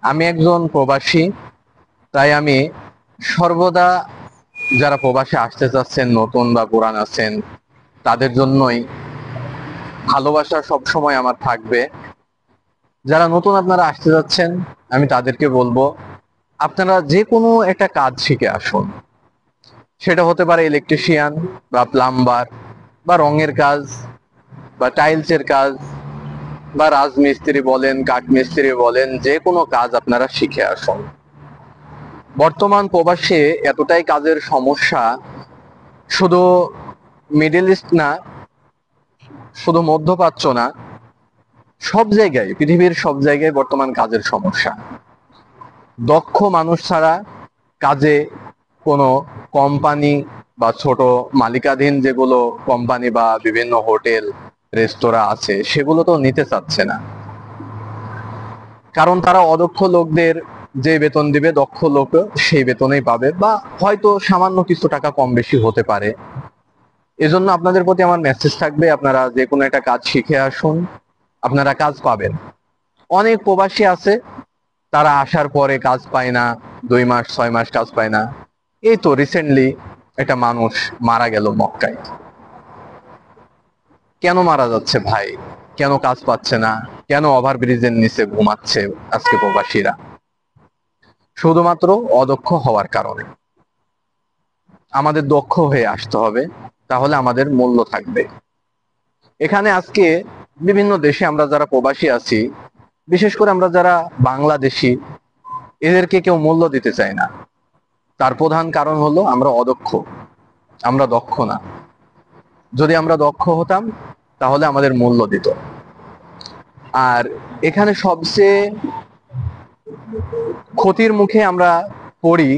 আমি একজন প্রবাসী, তাই আমি সর্বদা যারা প্রবাসে আসতে চাচ্ছেন, নতুন বা পুরান আছেন, তাদের জন্যই ভালোবাসা সবসময় আমার থাকবে। যারা নতুন আপনারা আসতে যাচ্ছেন, আমি তাদেরকে বলবো আপনারা যে কোনো একটা কাজ শিখে আসুন। সেটা হতে পারে ইলেকট্রিশিয়ান বা প্লাম্বার বা রঙের কাজ বা টাইলসের কাজ বা রাজমিস্ত্রি বলেন, কাঠমিস্ত্রি বলেন, যে কোনো কাজ আপনারা শিখে আসুন। বর্তমান প্রবাসে এতটাই কাজের সমস্যা, শুধু মিডল ইস্ট না, শুধু মধ্যপ্রাচ্য না, সব জায়গায়, পৃথিবীর সব জায়গায় বর্তমান কাজের সমস্যা। দক্ষ মানুষ ছাড়া কাজে কোনো কোম্পানি বা ছোট মালিকাধীন যেগুলো কোম্পানি বা বিভিন্ন হোটেল রেস্তোরাঁ আছে, সেগুলো তো নিতে চাচ্ছে না। কারণ তারা অদক্ষ লোকদের যে বেতন দিবে, দক্ষ লোক সেই বেতনেই পাবে, বা হয়তো সামান্য কিছু টাকা কম বেশি হতে পারে। এজন্য আপনাদের প্রতি আমার মেসেজ থাকবে, আপনারা যে কোনো একটা কাজ শিখে আসুন, আপনারা কাজ পাবেন। অনেক প্রবাসী আছে, তারা আসার পরে কাজ পায় না, 2 মাস 6 মাস কাজ পায় না। এই তো রিসেন্টলি একটা মানুষ মারা গেল মক্কায়। কেন মারা যাচ্ছে ভাই? কেন কাজ পাচ্ছে না? কেন ওভার ব্রিজের নিচে ঘুমাচ্ছে আজকে প্রবাসীরা? শুধুমাত্র অদক্ষ হওয়ার কারণে। আমাদের দক্ষ হয়ে আসতে হবে, তাহলে আমাদের মূল্য থাকবে। এখানে আজকে বিভিন্ন দেশে আমরা যারা প্রবাসী আছি, বিশেষ করে আমরা যারা বাংলাদেশি, এদেরকে কেউ মূল্য দিতে চায় না। তার প্রধান কারণ হলো আমরা অদক্ষ, আমরা দক্ষ না। যদি আমরা দক্ষ হতাম, তাহলে আমাদের মূল্য দিত। আর এখানে সবচেয়ে ক্ষতির মুখে আমরা পড়ি,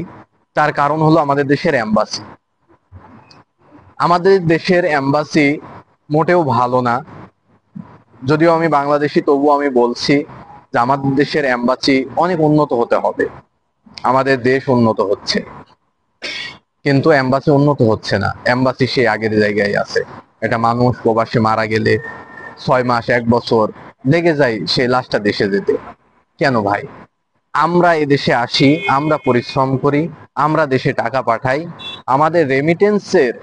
তার কারণ হলো আমাদের দেশের এম্বাসি। আমাদের দেশের এম্বাসি মোটেও ভালো না। যদিও আমি বাংলাদেশি, তবুও আমি বলছি যে আমাদের দেশের এম্বাসি অনেক উন্নত হতে হবে। আমাদের দেশ উন্নত হচ্ছে, কিন্তু এম্বাসি উন্নত হচ্ছে না। এম্বাসি সেই আগের জায়গায় আছে। একটা মানুষ প্রবাসে মারা গেলে 6 মাস 1 বছর লেগে যায় সেই লাশটা দেশে যেতে। কেন ভাই? আমরা এদেশে আসি, আমরা পরিশ্রম করি, আমরা দেশে টাকা পাঠাই, আমাদের রেমিটেন্সের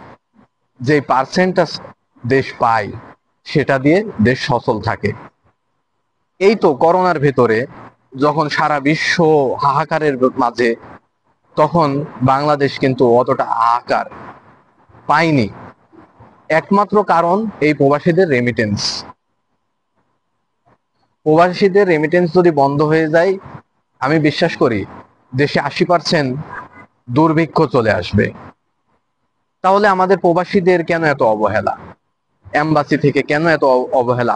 যে পার্সেন্টেজ দেশ পায়, সেটা দিয়ে দেশ সচল থাকে। এই তো করোনার ভেতরে যখন সারা বিশ্ব হাহাকারের মাঝে, তখন বাংলাদেশ কিন্তু অতটা হাহাকার পায়নি। একমাত্র কারণ এই প্রবাসীদের রেমিটেন্স। প্রবাসীদের রেমিটেন্স যদি বন্ধ হয়ে যায়, আমি বিশ্বাস করি দেশে 80% দুর্ভিক্ষ চলে আসবে। তাহলে আমাদের প্রবাসীদের কেন এত অবহেলা? এম্বাসি থেকে কেন এত অবহেলা?